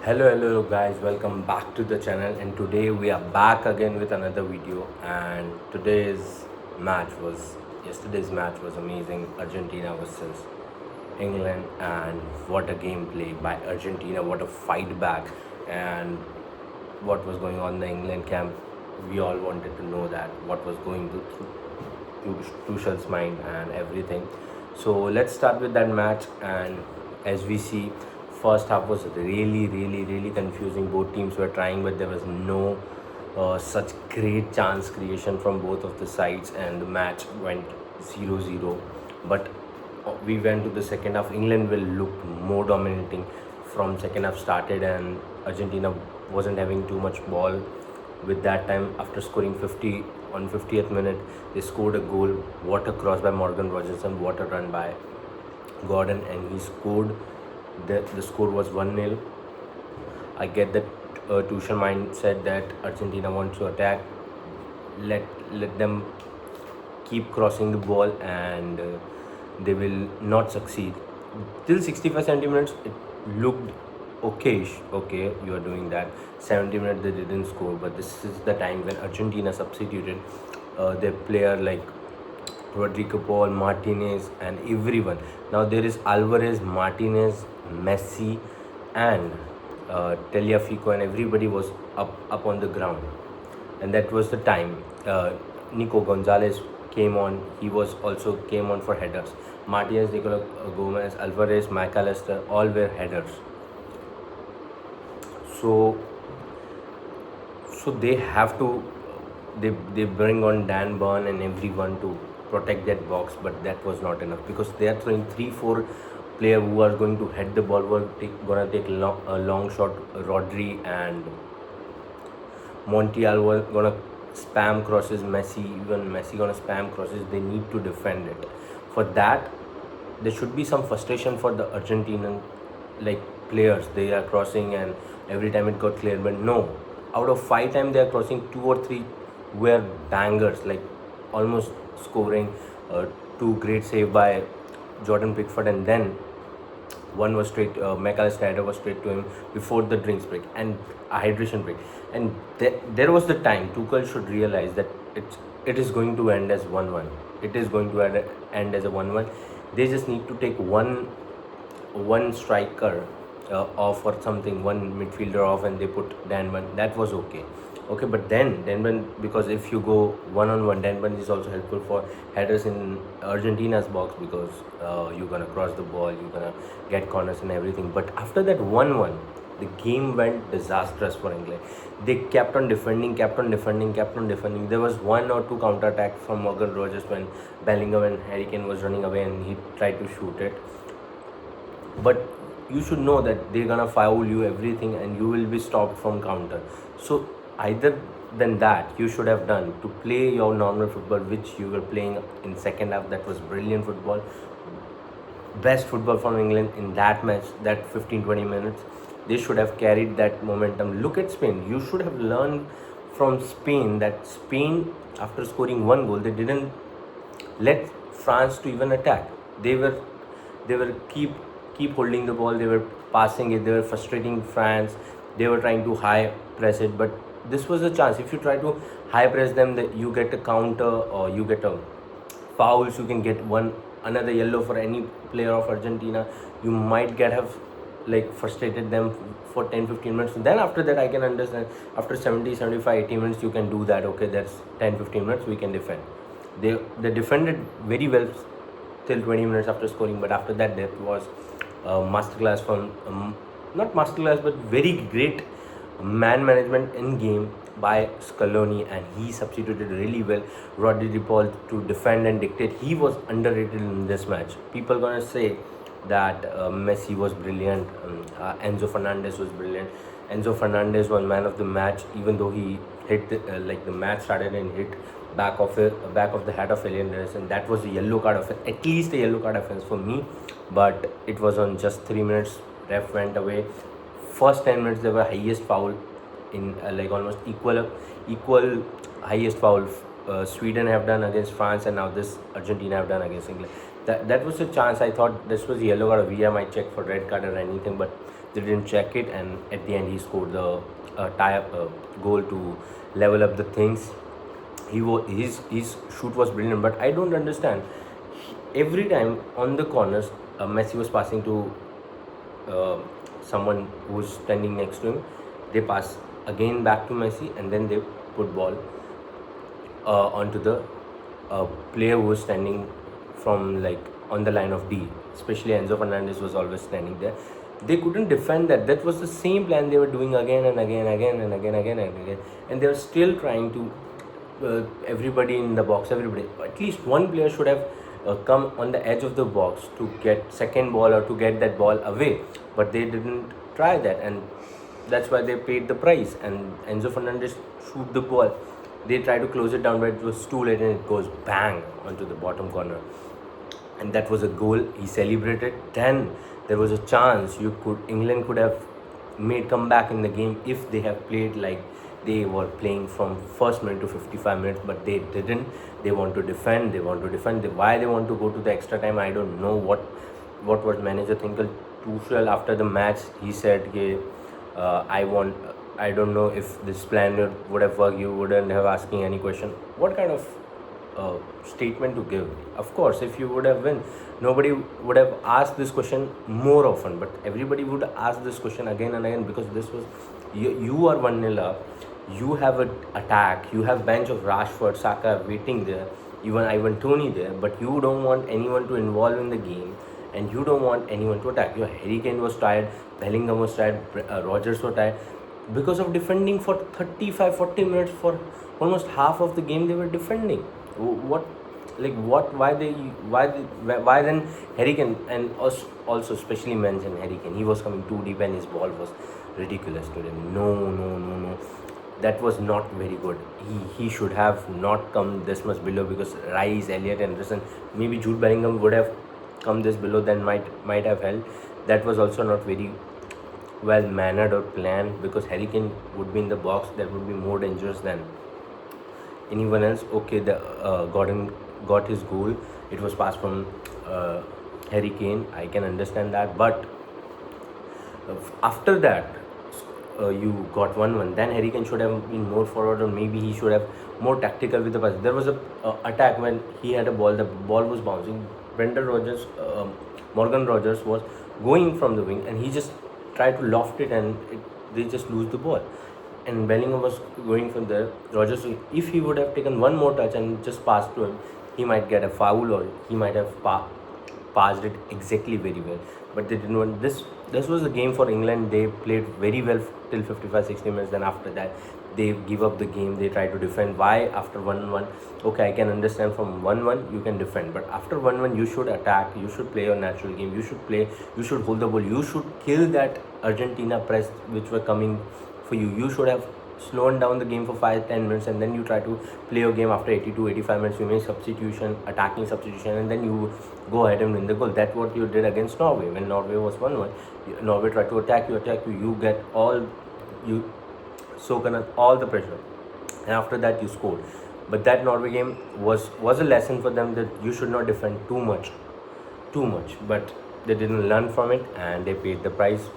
Hello guys, welcome back to the channel, and today we are back again with another video. And yesterday's match was amazing. Argentina versus England, and what a gameplay by Argentina, what a fight back, and what was going on in the England camp. We all wanted to know that what was going through Tuchel's mind and everything. So let's start with that match. And as we see, first half was really confusing. Both teams were trying, but there was no such great chance creation from both of the sides, and the match went 0-0. But we went to the second half. England will look more dominating from second half started, and Argentina wasn't having too much ball. With that time, after scoring 50 on 50th minute, they scored a goal. What a cross by Morgan Rogerson, what a run by Gordon, and he scored. The score was 1-0. I get that Tuchel mindset that Argentina wants to attack. Let them keep crossing the ball, and they will not succeed. Till 65-70 minutes, it looked okayish. Okay, you are doing that. 70 minutes they didn't score, but this is the time when Argentina substituted their player like Rodrigo Paul, Martinez, and everyone. Now there is Alvarez, Martinez, Messi, and Teliafico, and everybody was up on the ground. And that was the time Nico Gonzalez came on. He was also came on for headers. Martinez, Nicolas Gomez, Alvarez, McAllister, all were headers. So they have to they bring on Dan Burn and everyone to protect that box, but that was not enough because they are throwing 3-4 player who are going to head the ball, gonna take a long shot. Rodri and Montiel were gonna spam crosses. Even Messi gonna spam crosses. They need to defend it. For that, there should be some frustration for the Argentinian players. They are crossing, and every time it got cleared, but no. Out of 5 times they are crossing, 2 or 3 were bangers, like almost scoring. 2 great save by Jordan Pickford, and then one was straight. McAllister header was straight to him before the drinks break and a hydration break. And there was the time Tuchel should realize that it is going to end as 1-1. It is going to end as a 1-1. They just need to take one striker off or something, one midfielder off, and they put Danban. That was okay. But then Danban, because if you go one-on-one, Danban is also helpful for headers in Argentina's box, because you're gonna cross the ball, you're gonna get corners and everything. But after that 1-1, the game went disastrous for England. They kept on defending. There was 1 or 2 counter attacks from Morgan Rogers when Bellingham and Harry Kane was running away and he tried to shoot it. But you should know that they're gonna foul you everything, and you will be stopped from counter. So either than that you should have done to play your normal football, which you were playing in second half. That was brilliant football, best football from England in that match. That 15-20 minutes, they should have carried that momentum. Look at Spain. You should have learned from Spain that Spain, after scoring 1 goal, they didn't let France to even attack. They were keep holding the ball. They were passing it. They were frustrating France. They were trying to high press it, but this was a chance. If you try to high press them, that you get a counter or you get a fouls. You can get another yellow for any player of Argentina. You might have frustrated them for 10-15 minutes. Then after that, I can understand. After 70, 75, 80 minutes, you can do that. Okay, that's 10-15 minutes. We can defend. They defended very well till 20 minutes after scoring, but after that there was masterclass from not masterclass but very great man management in game by Scaloni, and he substituted really well Rodri Paul to defend and dictate. He was underrated in this match. People gonna say that Messi was brilliant, Enzo Fernandez was brilliant. Enzo Fernandez was man of the match, even though he hit the match started and hit back of the head of Elian, and that was a yellow card offense, at least a yellow card offense for me. But it was on just 3 minutes. Ref went away. First 10 minutes there were highest foul in almost equal highest foul Sweden have done against France, and now this Argentina have done against England. That was a chance. I thought this was yellow card. VAR might check for red card or anything, but They didn't check it, and at the end he scored the goal to level up the things. His shoot was brilliant, but I don't understand. Every time on the corners, Messi was passing to uh, someone who's standing next to him. They pass again back to Messi, and then they put ball onto the player who was standing from like on the line of D. Especially Enzo Fernandez was always standing there. They couldn't defend that. That was the same plan they were doing again and again, and they were still trying to. Everybody in the box, everybody. At least one player should have come on the edge of the box to get second ball or to get that ball away, but they didn't try that, and that's why they paid the price. And Enzo Fernandez shoot the ball. They try to close it down, but it was too late, and it goes bang onto the bottom corner. And that was a goal. He celebrated. Then there was a chance England could have made comeback in the game if they have played like they were playing from first minute to 55 minutes, but they didn't. They want to defend. Why they want to go to the extra time, I don't know. What was manager thinking? Tuchel after the match, he said, I don't know if this plan would have worked. You wouldn't have asking any question. What kind of statement to give? Of course, if you would have won, nobody would have asked this question more often, but everybody would ask this question again and again, because this was you are 1-0 up. You have an attack. You have bench of Rashford, Saka waiting there, even Ivan Toney there, but you don't want anyone to involve in the game, and you don't want anyone to attack. Your Harry Kane was tired, Bellingham was tired, Rodgers was tired, because of defending for 35-40 minutes. For almost half of the game they were defending. Why then Harry Kane, and also especially mention Harry Kane, he was coming too deep and his ball was ridiculous today. No, that was not very good. He should have not come this much below, because Rice, Elliot, Anderson, maybe Jude Bellingham would have come this below, then might have held. That was also not very well mannered or planned, because Harry Kane would be in the box. That would be more dangerous than anyone else. Okay, the Gordon got his goal. It was passed from Harry Kane. I can understand that, but after that, you got 1-1. Then Harry Kane should have been more forward, or maybe he should have more tactical with the pass. There was a attack when he had a ball. The ball was bouncing. Morgan Rogers was going from the wing, and he just tried to loft it, and they just lose the ball. And Bellingham was going from there. Rogers, if he would have taken one more touch and just passed to him, he might get a foul, or he might have passed it exactly very well. But they didn't want this. This was a game for England. They played very well till 55-60 minutes. Then after that, they give up the game. They try to defend. Why after 1-1? Okay, I can understand from 1-1 you can defend, but after 1-1 you should attack. You should play your natural game. You should play. You should hold the ball. You should kill that Argentina press which were coming for you. You should have slowed down the game for 5-10 minutes, and then you try to play your game after 82-85 minutes. You make substitution, attacking substitution, and then you go ahead and win the goal. That's what you did against Norway. When Norway was 1-1, Norway tried to attack you. You get all, you soak in all the pressure, and after that you scored. But that Norway game was a lesson for them, that you should not defend too much. But they didn't learn from it, and they paid the price.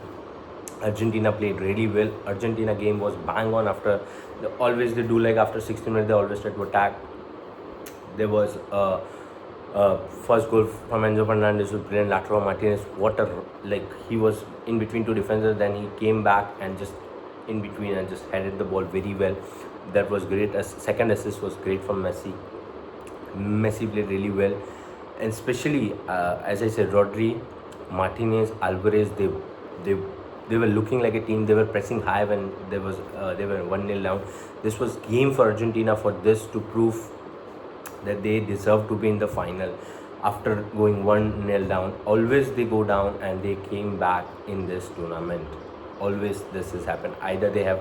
Argentina played really well. Argentina game was bang on. After always they do, like after 60 minutes they always try to attack. There was first goal from Enzo Fernandez with brilliant. Lautaro Martinez, he was in between two defenders, then he came back and just in between and just headed the ball very well. That was great. A second assist was great from Messi. Messi played really well, and especially as I said, Rodri, Martinez, Alvarez, they were looking like a team. They were pressing high when they were 1-0 down. This was game for Argentina, for this to prove that they deserve to be in the final. After going 1-0 down, always they go down and they came back in this tournament. Always this has happened. Either they have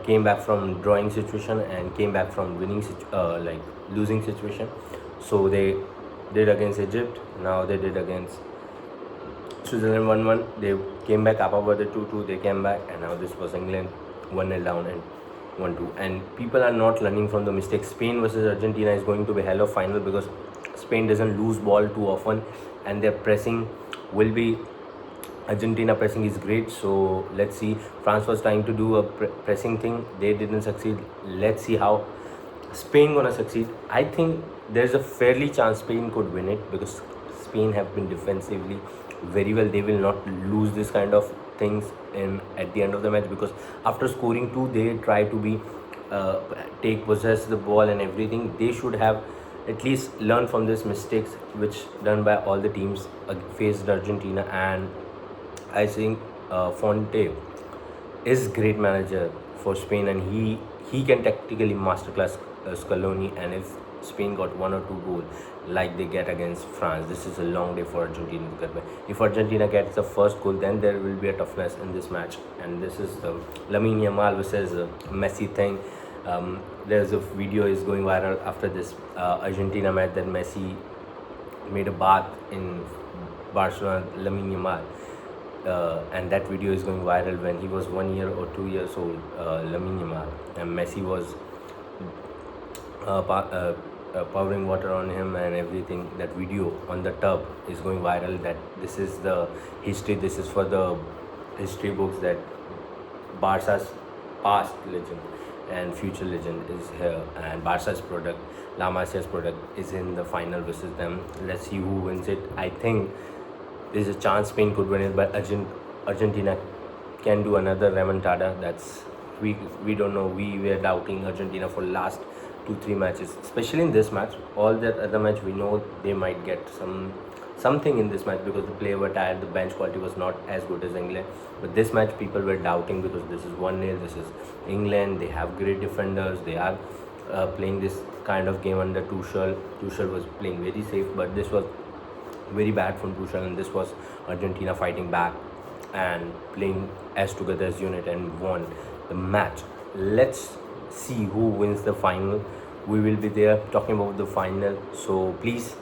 came back from drawing situation and came back from winning losing situation. So they did against Egypt. Now they did against Switzerland 1-1. They came back up over the 2-2. They came back, and now this was England 1-0 down and 1-2. And people are not learning from the mistakes. Spain versus Argentina is going to be hell of final, because Spain doesn't lose ball too often, and their pressing will be Argentina pressing is great, so let's see. France was trying to do a pressing thing, they didn't succeed. Let's see how Spain gonna succeed. I think there's a fairly chance Spain could win it because Spain have been defensively very well. They will not lose this kind of things in at the end of the match, because after scoring two, they try to be uh, possess the ball and everything. They should have at least learn from these mistakes which done by all the teams faced Argentina. And I think Fonte is great manager for Spain, and he can tactically masterclass Scaloni. And if Spain got one or two goals like they get against France, this is a long day for Argentina to get by. If Argentina gets the first goal, then there will be a toughness in this match. And this is the Lamine Yamal versus Messi thing. There's a video is going viral after this Argentina match that Messi made a bath in Barcelona, Lamine Yamal. And that video is going viral when he was 1 year or 2 years old, Lamine Yamal, and Messi was powering water on him and everything. That video on the tub is going viral. That this is the history. This is for the history books that Barca's past legend and future legend is here, and Barca's product, La Masia's product, is in the final versus them. Let's see who wins it. I think there's a chance Spain could win it, but Argentina can do another remontada. That's we don't know. We were doubting Argentina for last 2-3 matches, especially in this match. All that other match we know they might get something in this match because the player were tired, the bench quality was not as good as England. But this match people were doubting because this is 1-0, this is England, they have great defenders, they are playing this kind of game under Tuchel. Tuchel was playing very safe, but this was very bad from Tuchel, and this was Argentina fighting back and playing as together as unit and won the match. Let's see who wins the final. We will be there talking about the final, so please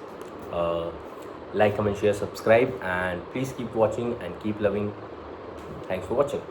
like, comment, share, subscribe, and please keep watching and keep loving. Thanks for watching.